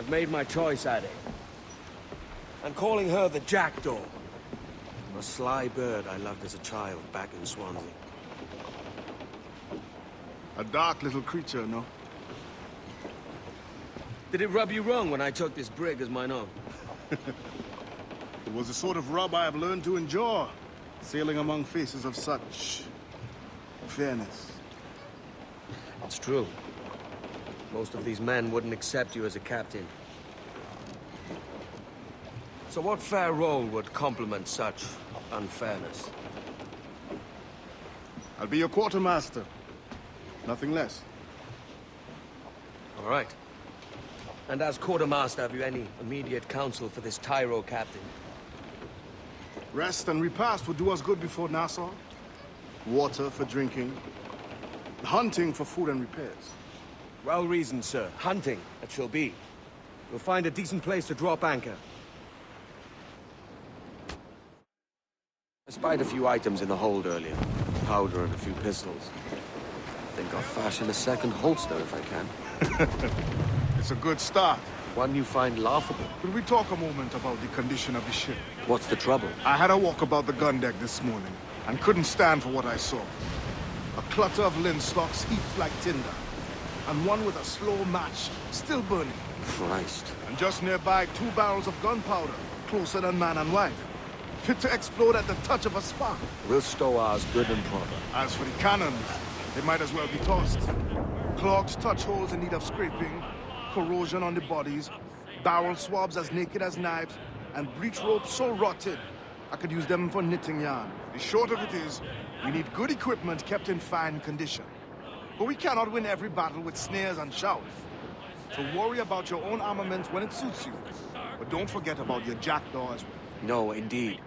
I've made my choice, Addy. I'm calling her the Jackdaw. A sly bird I loved as a child back in Swansea. A dark little creature, no? Did it rub you wrong when I took this brig as mine own? It was the sort of rub I have learned to endure, sailing among faces of such fairness. It's true. Most of these men wouldn't accept you as a captain. So what fair role would complement such unfairness? I'll be your quartermaster. Nothing less. All right. And as quartermaster, have you any immediate counsel for this Tyro captain? Rest and repast would do us good before Nassau. Water for drinking. Hunting for food and repairs. Well reasoned, sir. Hunting, it shall be. We'll find a decent place to drop anchor. I spied a few items in the hold earlier. Powder and a few pistols. I think I'll fashion a second holster if I can. It's a good start. One you find laughable. Could we talk a moment about the condition of the ship? What's the trouble? I had a walk about the gun deck this morning, and couldn't stand for what I saw. A clutter of linstocks heaped like tinder, and one with a slow match still burning. Christ. And just nearby, 2 barrels of gunpowder, closer than man and wife. Fit to explode at the touch of a spark. We'll stow ours good and proper. As for the cannons, they might as well be tossed. Clogged touch holes in need of scraping, corrosion on the bodies, barrel swabs as naked as knives, and breech ropes so rotted, I could use them for knitting yarn. The short of it is, we need good equipment kept in fine condition. But we cannot win every battle with snares and shouts. So worry about your own armament when it suits you. But don't forget about your jackdaw as well. No, indeed.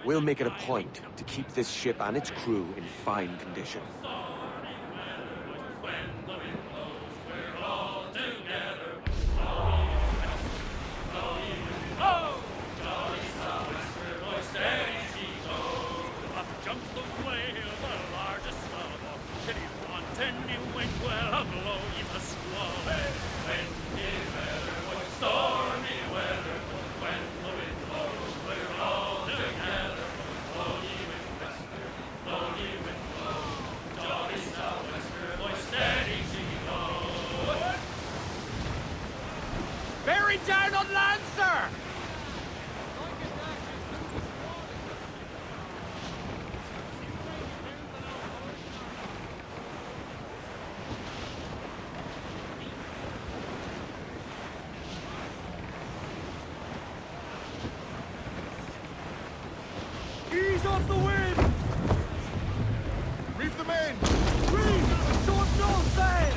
We'll make it a point to keep this ship and its crew in fine condition. Down on land, sir! Ease off the wind! Reef the main! Reef! Short north sail!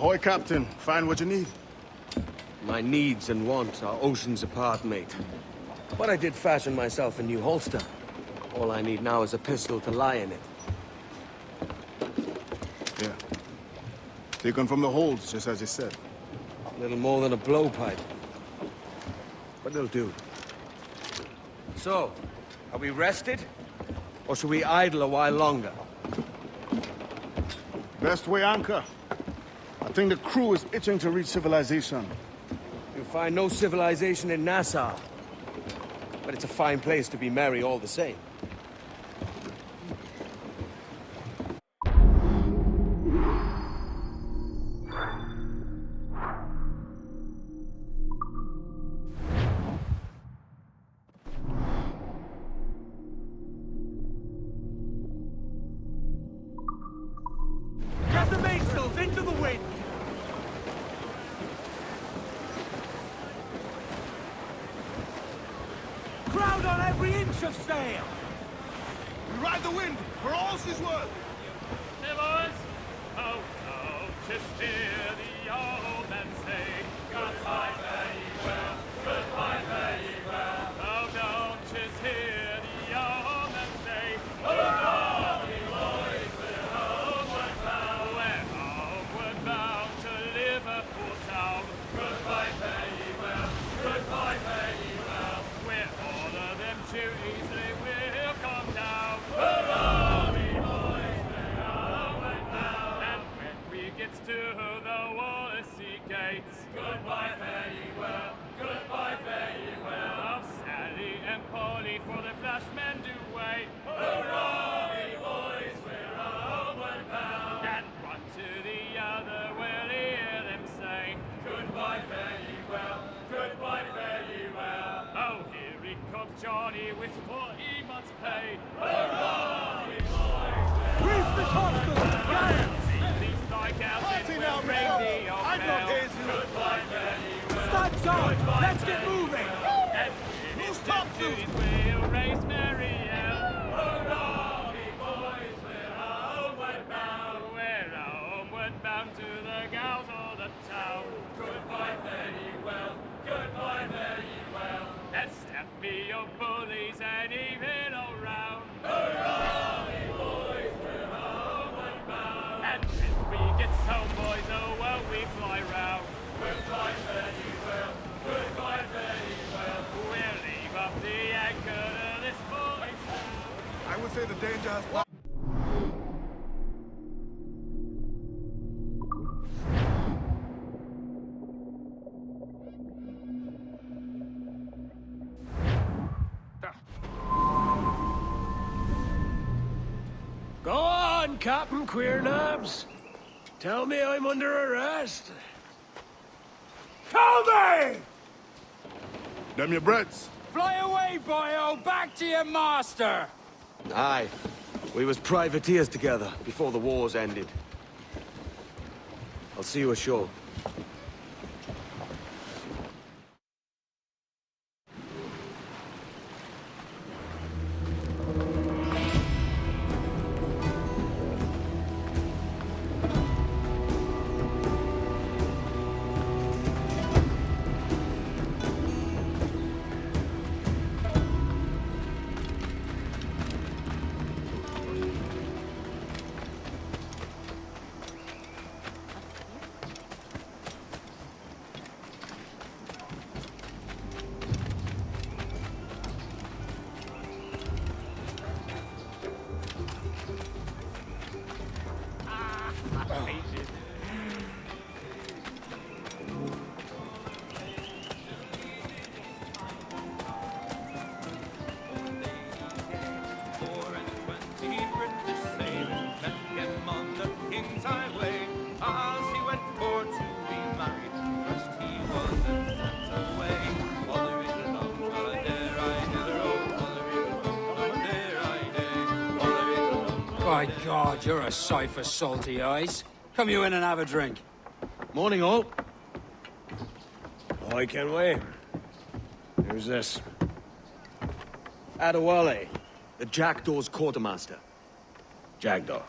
Ahoy, Captain. Find what you need. My needs and wants are oceans apart, mate. But I did fashion myself a new holster. All I need now is a pistol to lie in it. Yeah. Taken from the holds, just as you said. Little more than a blowpipe. But it'll do. So, are we rested? Or should we idle a while longer? Best way anchor. I think the crew is itching to reach civilization. You'll find no civilization in Nassau. But it's a fine place to be merry all the same. Get the mainsails into the wind! Crowd on every inch of sail! We ride the wind, for all she's worth. Hey boys! Oh, oh, just hear the old men say, goodbye, fare ye well, goodbye, fare ye well. Oh, don't just hear the old men say, hurrah, we boys, we're homeward bound. We're homeward bound to Liverpool town. Goodbye, fare ye well, goodbye, fare ye well. We're all of them duties, they will come down. Hurrah, we boys, we're homeward bound. And when we get to the Wallasey gates, goodbye, fare ye well, goodbye, fare ye well. Oh, Sally and Polly for the flashmen do wait. Hurrah, we boys, we're homeward bound. And one to the other we'll hear them say, goodbye, fare ye well, goodbye, fare ye well. Oh, here he comes Johnny with 40 months' pay. Hurrah, we boys, Reef the topsails! Guys! these like ours Party will now, ring Mel. the old I'm not bell. hazy. Goodbye, fare ye well. Stunts on! Let's get moving! And Who's with top them duties we'll raise merry yell. Hurrah, we boys, we're homeward bound. We're homeward bound to the gals of the town. Goodbye, fare ye well, goodbye, fare ye well. And step me your bullies and even all round. Hurrah, we boys, we're homeward bound. And when we get home, boys, oh well, we fly round. Goodbye, fare ye well, goodbye, fare ye well. We'll leave up the anchor to this voice. I would say the danger has... Go on, Captain Queernabs. Tell me I'm under arrest. Tell me! Them your breads. Fly away, boyo! Back to your master! Aye. We was privateers together before the wars ended. I'll see you ashore. By God, you're a sight for salty eyes. Come you in and have a drink. Morning, all. Ahoy, Kenway. Who's this? Adewale, the Jackdaw's quartermaster. Jackdaw.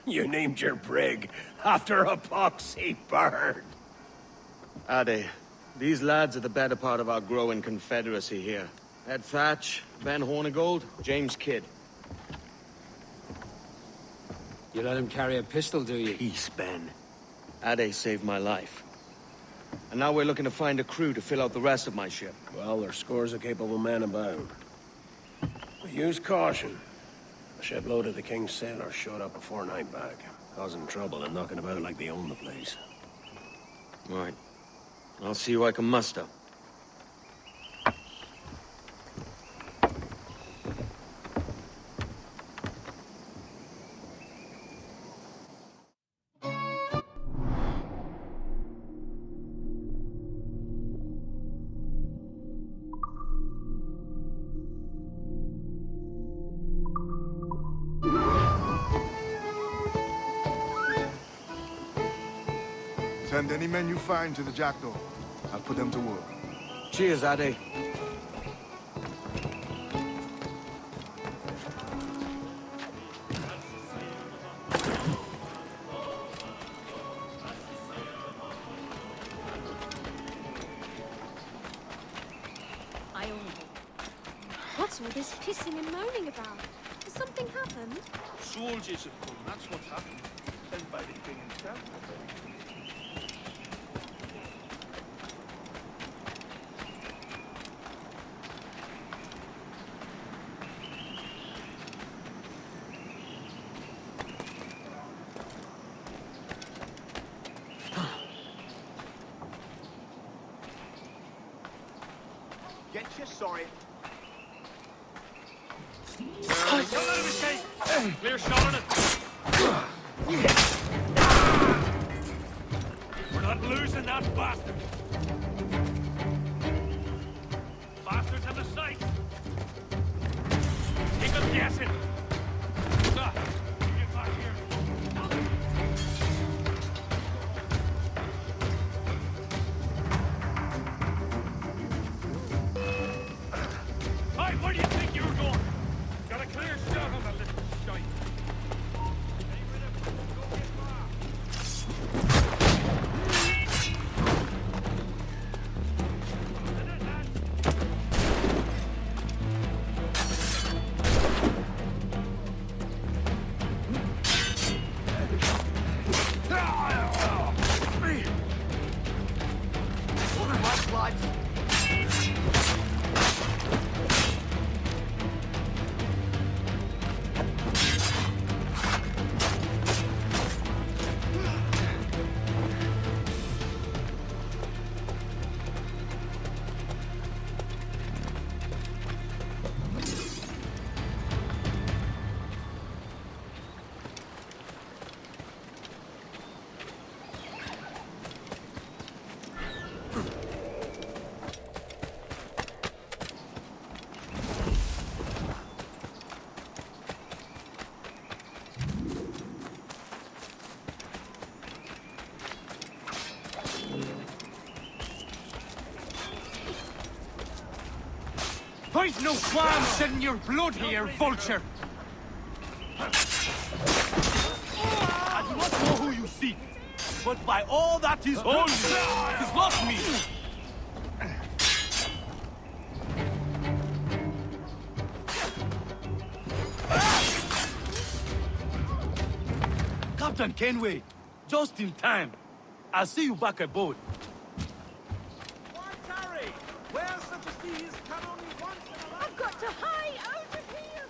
You named your brig after a poxy bird. Ade, these lads are the better part of our growing confederacy here. Ed Thatch, Ben Hornigold, James Kidd. You let him carry a pistol, do you? Peace, Ben. Ade saved my life. And now we're looking to find a crew to fill out the rest of my ship. Well, there's scores of capable men about. But use caution. A shipload of the King's sailors showed up a fortnight back, causing trouble and knocking about like they own the place. Right. I'll see who I can muster. Send any men you find to the Jackdaw. I'll put them to work. Cheers, Ade. What's all this pissing and moaning about? Has something happened? Soldiers have come, that's what's happened. Sent by the king himself. Get your sorry. Don't let him escape! Clear shot on it! We're not losing that bastard! Bastards in the sight! Keep them guessing! Sir, you get back here! Hey, where do you think you were going? Got a clear shot on that little shite. There's no qualm shedding your blood here, vulture! I do not know who you seek, but by all that is holy, it is not me! Captain Kenway, just in time. I'll see you back aboard. I've got to hide over here!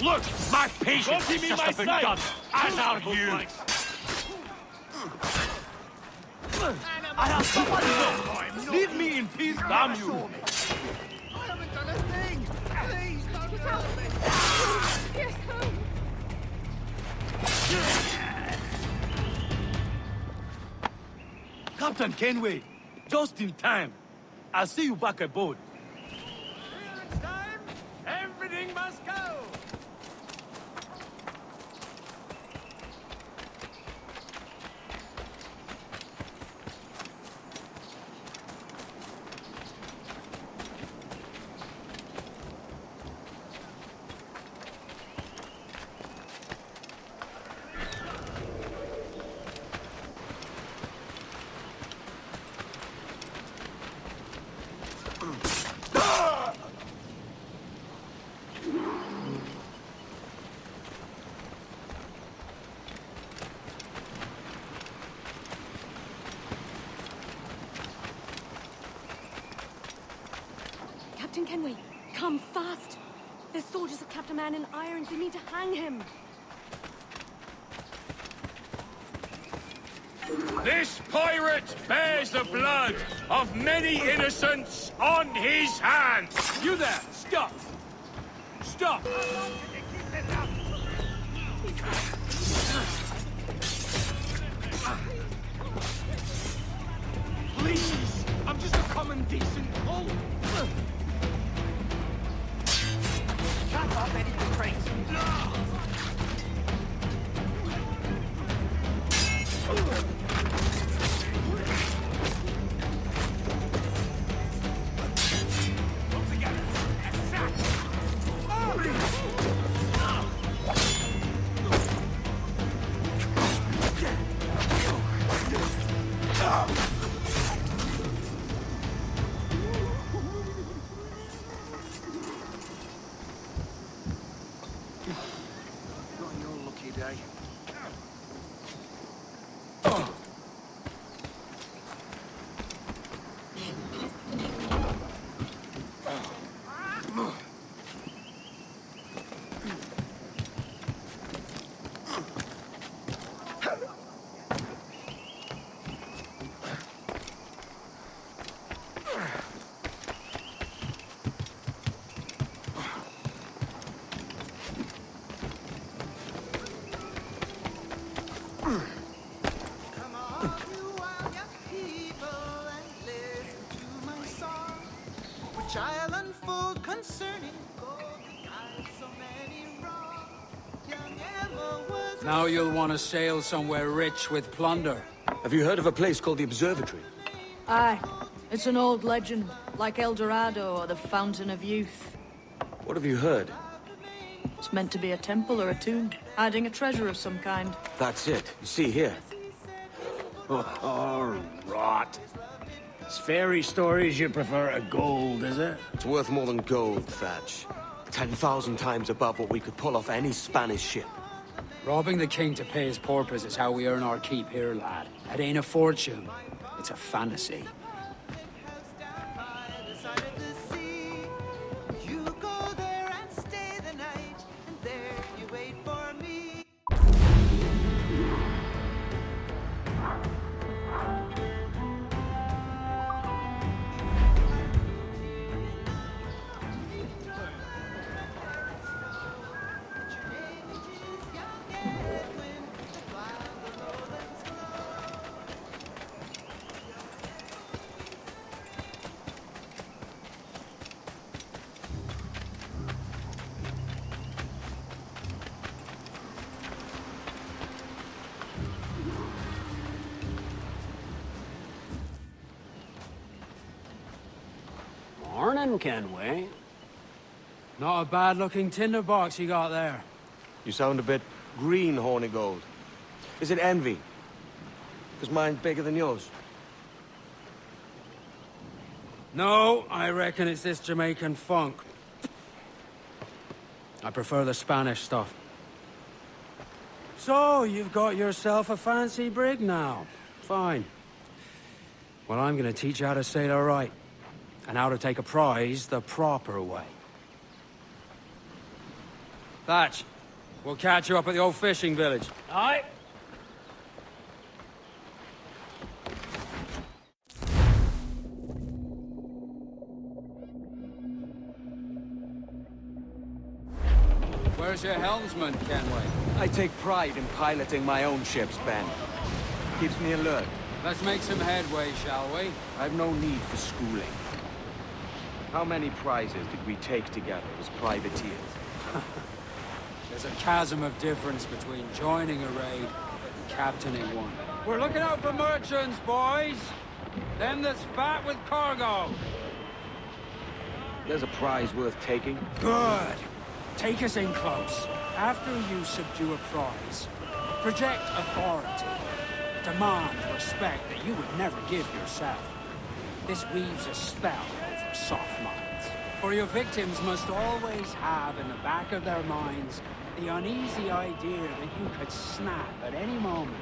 Look, my patience is just begun, as are you. I have someone to leave me in peace, damn you. I haven't done a thing! Please, don't Get out! hurt me! Yes, home! Captain Kenway, just in time. I'll see you back aboard. Clearance time! Everything must go! Captain Kenway, come fast! There's soldiers have kept a man in irons. They need to hang him. This pirate bears the blood of many innocents on his hands. You there, stop! Stop! Please! I'm just a common decent bull! Cut off any restraints. Not your lucky day. Come on, you wild young people, and listen to my song, which I'll unfold concerning gold that guides so many wrong. Young Emma was Now you'll want to sail somewhere rich with plunder. Have you heard of a place called the Observatory? Aye. It's an old legend, like El Dorado or the Fountain of Youth. What have you heard? It's meant to be a temple or a tomb, hiding a treasure of some kind. That's it. You see here. Oh, rot. It's fairy stories you prefer to gold, is it? It's worth more than gold, Thatch. 10,000 times above what we could pull off any Spanish ship. Robbing the king to pay his porpoise is how we earn our keep here, lad. It ain't a fortune. It's a fantasy. down by the side of the sea. You go there and stay the night, and there you wait for me. Morning, Kenway. Not a bad-looking tinderbox you got there. You sound a bit green, horny gold. Is it envy? Because mine's bigger than yours. No, I reckon it's this Jamaican funk. I prefer the Spanish stuff. So, you've got yourself a fancy brig now. Fine. Well, I'm gonna teach you how to sail her right. And how to take a prize the proper way. Thatch, we'll catch you up at the old fishing village. Aye. Where's your helmsman, Kenway? I take pride in piloting my own ships, Ben. Keeps me alert. Let's make some headway, shall we? I've no need for schooling. How many prizes did we take together as privateers? There's a chasm of difference between joining a raid and captaining one. We're looking out for merchants, boys! Them that's fat with cargo! There's a prize worth taking. Good! Take us in close. After you subdue a prize, project authority. Demand respect that you would never give yourself. This weaves a spell over soft minds. For your victims must always have in the back of their minds the uneasy idea that you could snap at any moment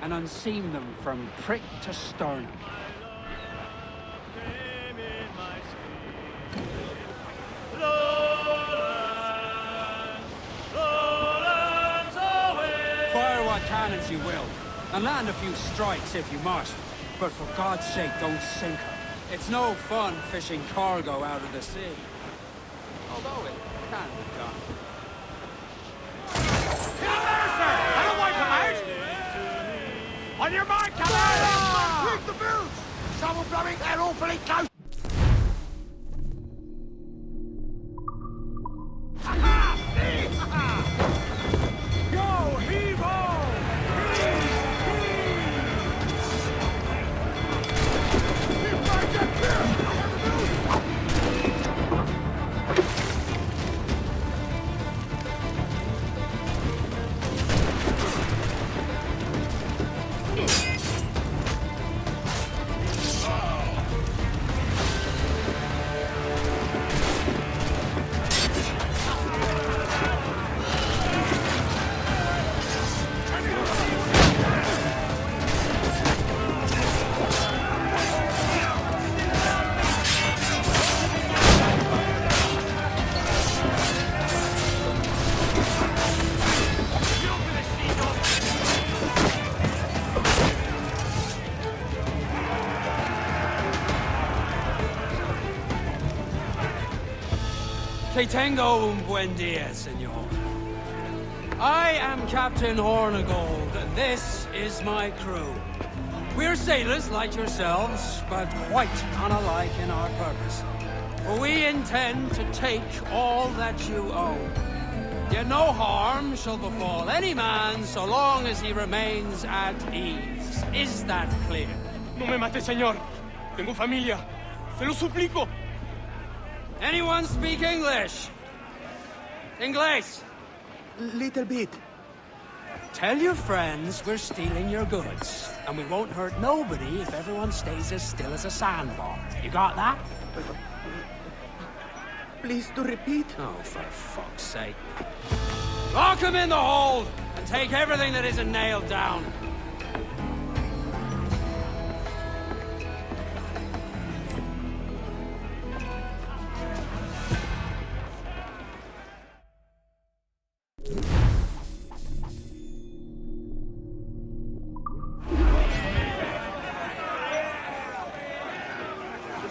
and unseam them from prick to sternum. Fire what cannons you will, and land a few strikes if you must. But for God's sake, don't sink her. It's no fun fishing cargo out of the sea. Although it can be done. I don't want to come out! On your mark, come out! Keep the boot! Someone blowing that awfully close! Go, heave-ho! Que tengo un buen dia, senor. I am Captain Hornigold, and this is my crew. We're sailors like yourselves, but quite unalike in our purpose. For we intend to take all that you own. Yet no harm shall befall any man so long as he remains at ease. Is that clear? No me mate, señor. Tengo familia. Se lo suplico. Anyone speak English? English? Little bit. Tell your friends we're stealing your goods, and we won't hurt nobody if everyone stays as still as a sandbar. You got that? Please to repeat. Oh, for fuck's sake. Lock him in the hold, and take everything that isn't nailed down.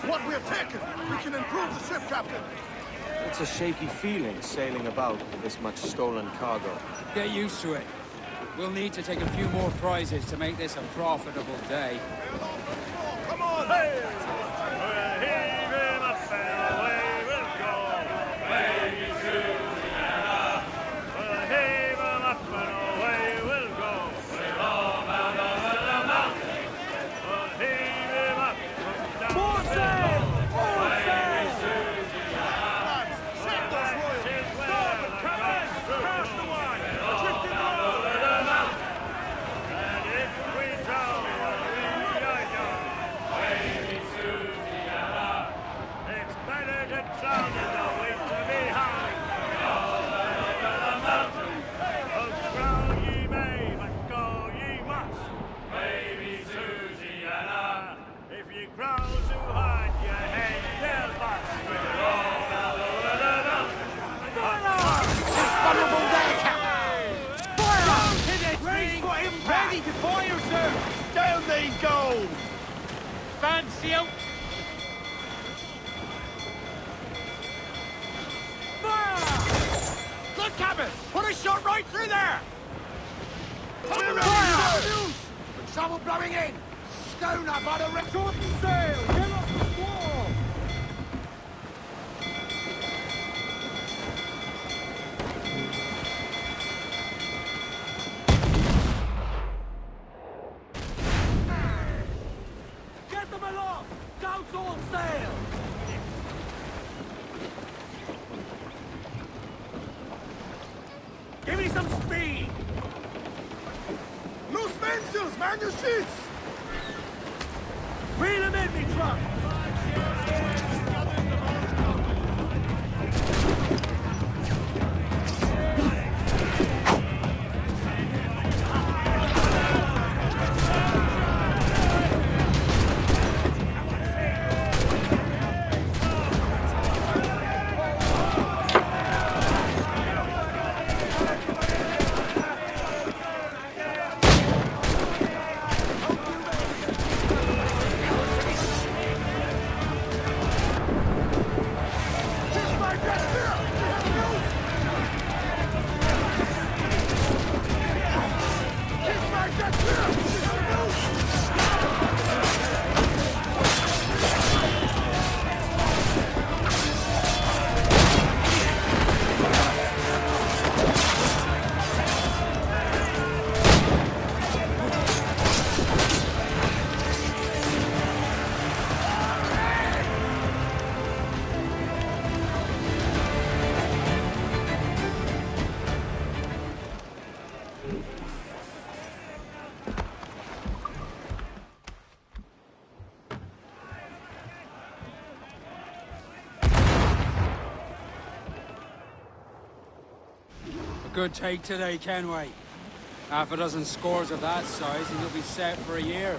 What we have taken, we can improve the ship, Captain. It's a shaky feeling sailing about with this much stolen cargo. Get used to it. We'll need to take a few more prizes to make this a profitable day. Come on! Hey! We'll heave him up and away we'll go. Way to Vienna. We'll heave him up and away we'll go. We're all bound over the mountain. We'll heave him up from down. More sail! More sail! Lads, set those royals! Starboard, Captain! Pass the wine! Drifting low! And if we drown, we die young. see gold! Fancy out! Fire! Look, Cabot! Put a shot right through there! Fire! Trouble blowing in! Schooner by the red Short and sail! Get off the squall! Get them aloft! Douse all sail! Give me some speed! Loose mainsails, man your sheets! Reel them in, me truck! Good take today, Kenway. Half a dozen scores of that size and you'll be set for a year.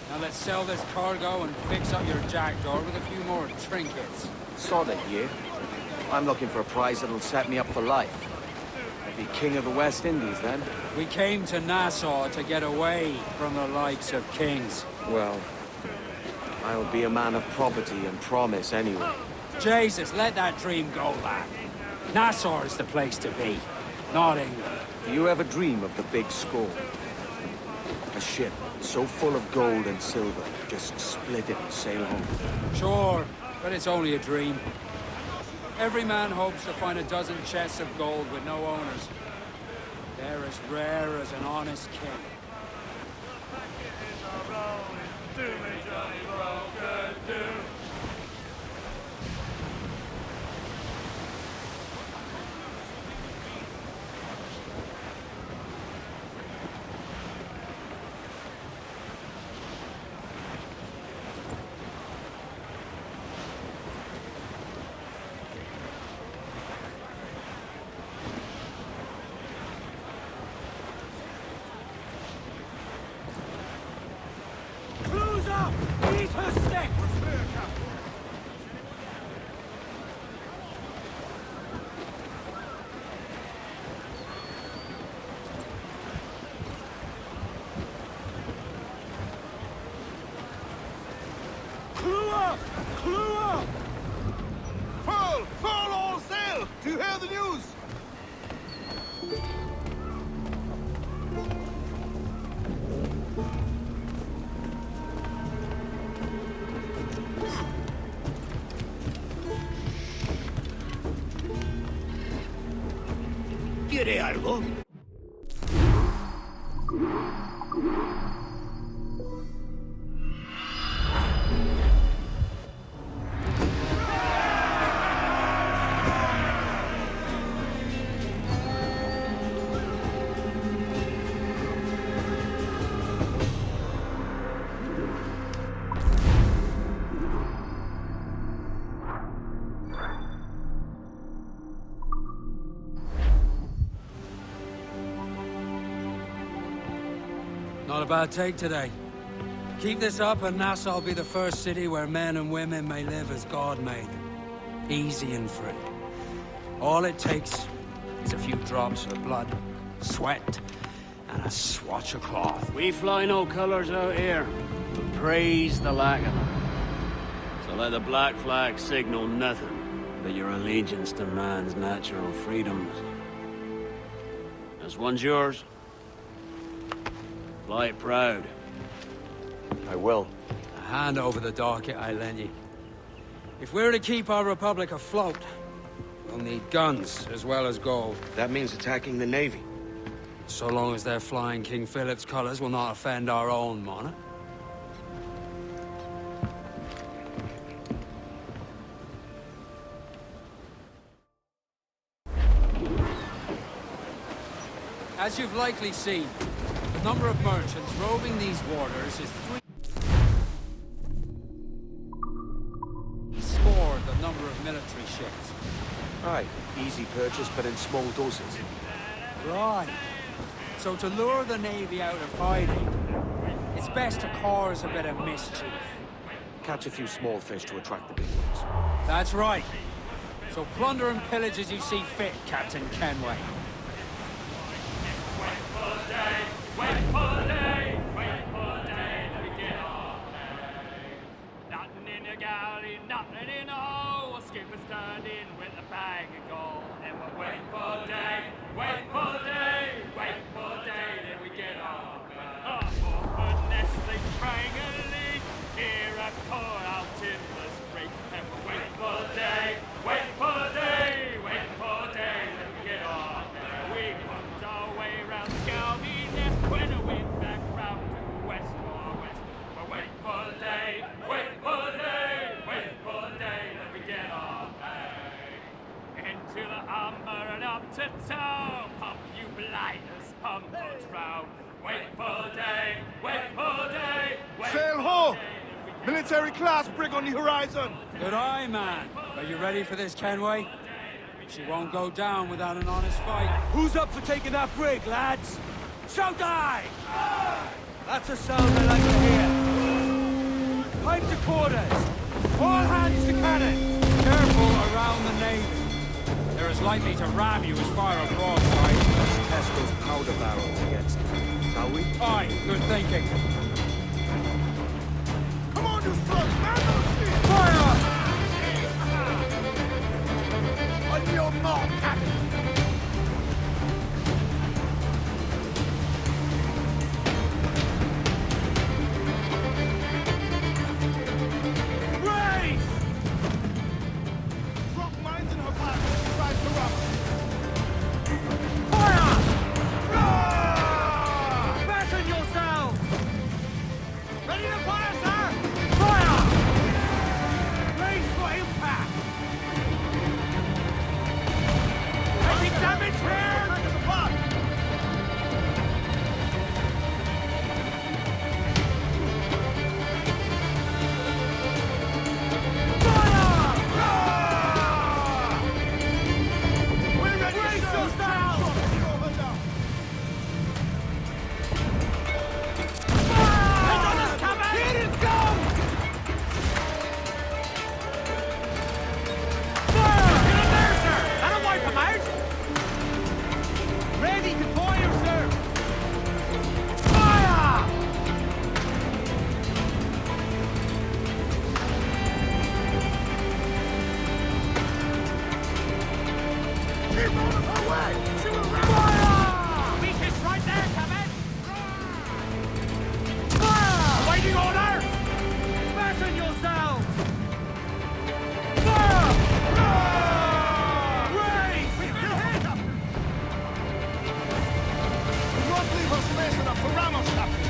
Now let's sell this cargo and fix up your jackdaw with a few more trinkets. Sod it, you. I'm looking for a prize that'll set me up for life. I'd be king of the West Indies then. We came to Nassau to get away from the likes of kings. Well, I'll be a man of property and promise anyway. Jesus, let that dream go, lad. Nassau is the place to be, not England. Do you ever dream of the big score? A ship so full of gold and silver, just split it and sail home. Sure, but it's only a dream. Every man hopes to find a dozen chests of gold with no owners. They're as rare as an honest king. Eat her sticks! Clue up! Clue up! Full! Full all sail! Do you hear the news? ¿Quiere algo? Not a bad take today. Keep this up and Nassau will be the first city where men and women may live as God made them. Easy and free. All it takes is a few drops of blood, sweat, and a swatch of cloth. We fly no colours out here, but praise the lack of them. So let the black flag signal nothing but your allegiance to man's natural freedoms. This one's yours. Fly it proud. I will. Hand over the docket I lent you. If we're to keep our republic afloat, we'll need guns as well as gold. That means attacking the Navy. So long as they're flying King Philip's colors will not offend our own monarch. As you've likely seen, the number of merchants roving these waters is scored the number of military ships. Aye, easy purchase, but in small doses. Right. So to lure the Navy out of hiding, it's best to cause a bit of mischief. Catch a few small fish to attract the big ones. That's right. So plunder and pillage as you see fit, Captain Kenway. Wait for the day, we get on. Nothing in the galley, nothing in the hole. Skipper's turned in with a bag of gold. And we're waiting for the day, then we get on. For Nestle praying a leak, here at Port out Templars Creek. And we're waiting for the day, then we get on. We pumped our way round Scalby Neck when the wind back round to west. We're waiting for the day, then we get on. Into the armor and up to town. Pump you blighters, pump us round. Wait for the day, Sail ho! Military class brig on the horizon. Good eye, man. Are you ready for this, Kenway? She won't go down without an honest fight. Who's up for taking that brig, lads? Shout aye! That's a sound I like to hear. Pipe to quarters. All hands to cannon. Careful around the Navy. They're as likely to ram you as fire a broadside. Let's test those powder barrels against them, shall we? Aye, good thinking. Come on, you slugs, man! Fire! On your mark, Captain! Race! Drop mines in her back as she tries to run. Fire! Roar! Batten yourselves! Ready to fire, sir? Fire! Brace for impact! Taking damage here! Back us apart! We're ready to Brace shoot. yourselves! Over down. Here it goes! Fire! Get in there, sir! That'll wipe them out! Ready to fire, sir! Fire! Keep on her way! She will run! Fire! Beat is right there, Captain! Fire! Awaiting orders! Batten yourselves! Fire! Raise! Do not leave her space enough for Ramos, Captain!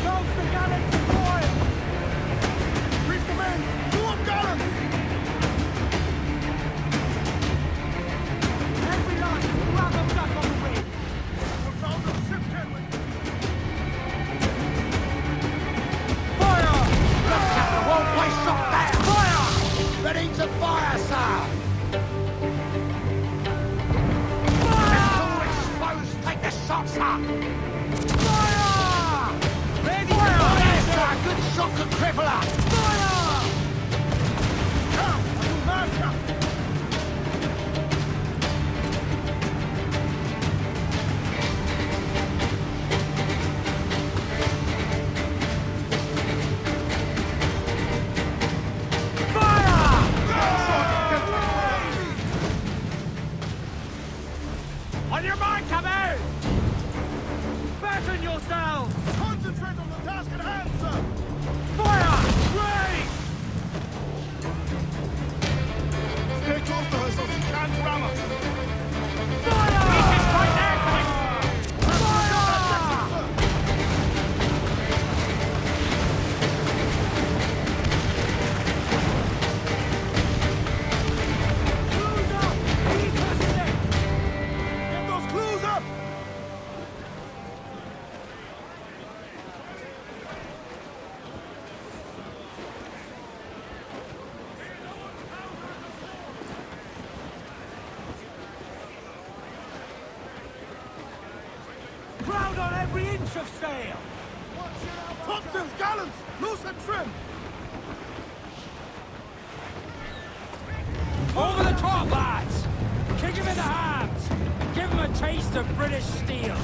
Close the gallants to foil! Reef the men! Do up gallants! Every line, grab them back on the wing! We're found on ship, Kenway! Fire! Captain won't waste shot there! Fire! Ready to fire, sir! Fire! All exposed, take the shots up! Fire! Ready Fire, to sir! Good shot could cripple her! Fire! Now, you man! her so she can't ram us. Get those clues up! Crowd on every inch of sail! Topsails, gallants! Loose and trim! Over the top, lads! Kick him in the hams! Give him a taste of British steel!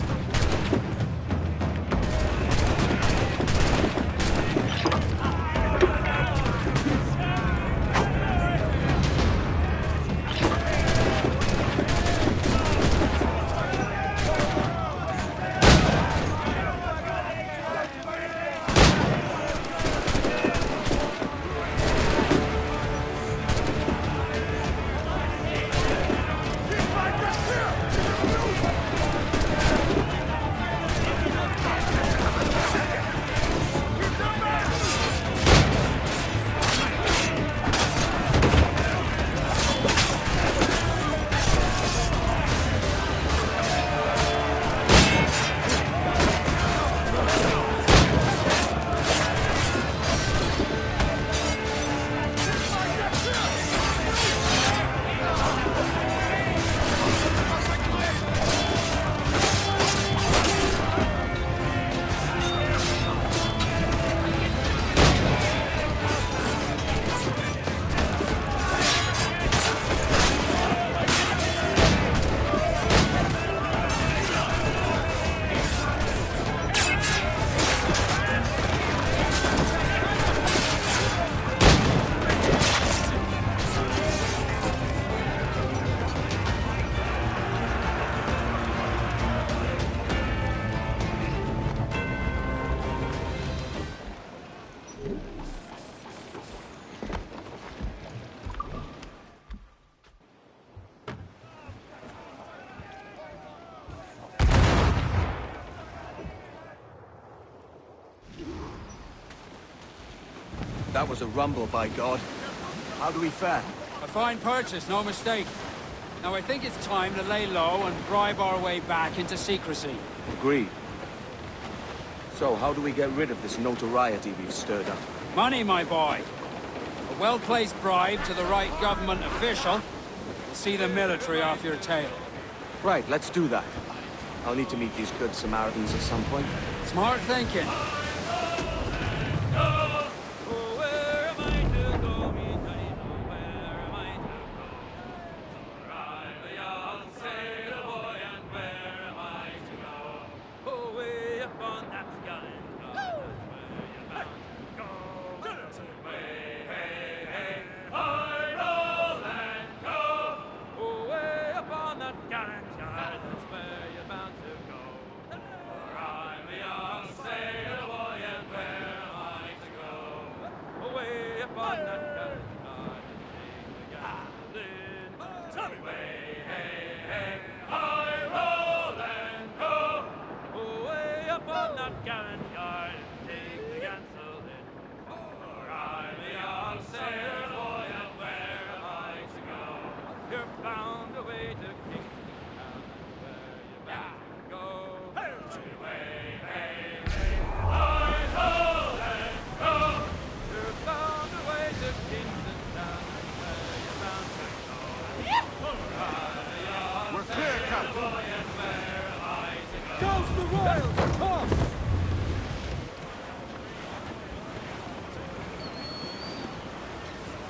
That was a rumble, by God. How do we fare? A fine purchase, no mistake. Now I think it's time to lay low and bribe our way back into secrecy. Agreed. So, how do we get rid of this notoriety we've stirred up? Money, my boy. A well-placed bribe to the right government official will see the military off your tail. Right, let's do that. I'll need to meet these good Samaritans at some point. Smart thinking.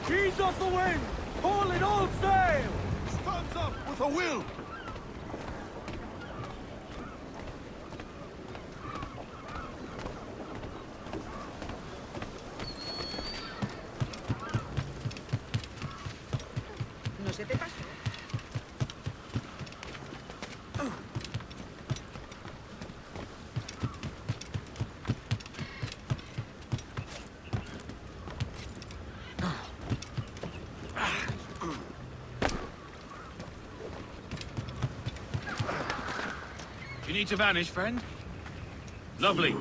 Ease off the wind! Haul it all sail! Stands up with a will! No se te pase. need to vanish, friend? Lovely.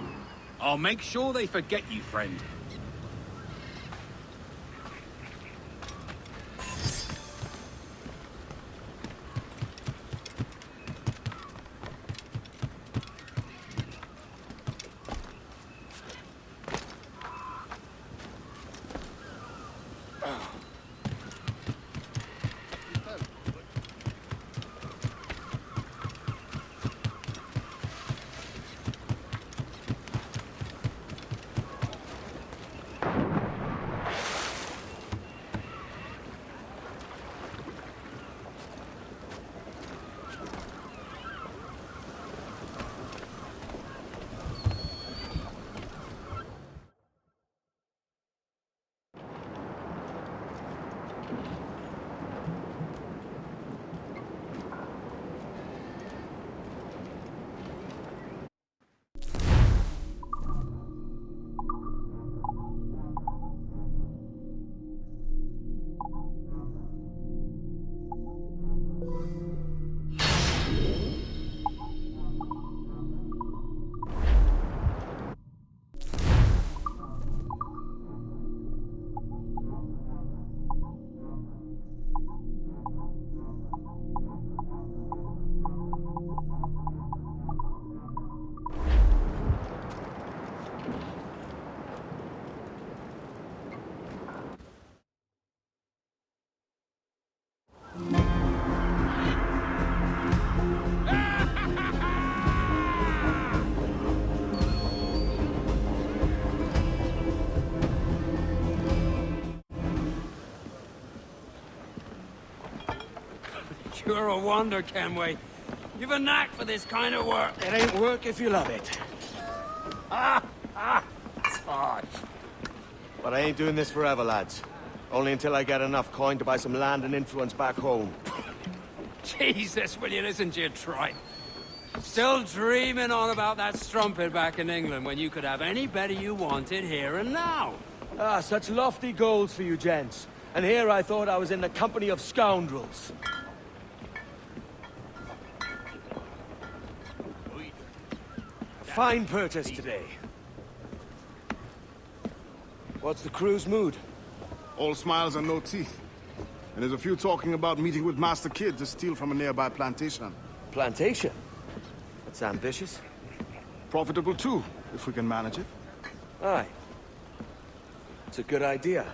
I'll make sure they forget you, friend. You're a wonder, Kenway. You've a knack for this kind of work. It ain't work if you love it. It's hard. But I ain't doing this forever, lads. Only until I get enough coin to buy some land and influence back home. Jesus, will you listen to your tripe? Still dreaming on about that strumpet back in England when you could have any better you wanted here and now. Ah, such lofty goals for you gents. And here I thought I was in the company of scoundrels. Fine purchase today. What's the crew's mood? All smiles and no teeth. And there's a few talking about meeting with Master Kid to steal from a nearby plantation. Plantation? That's ambitious. Profitable too, if we can manage it. Aye. It's a good idea.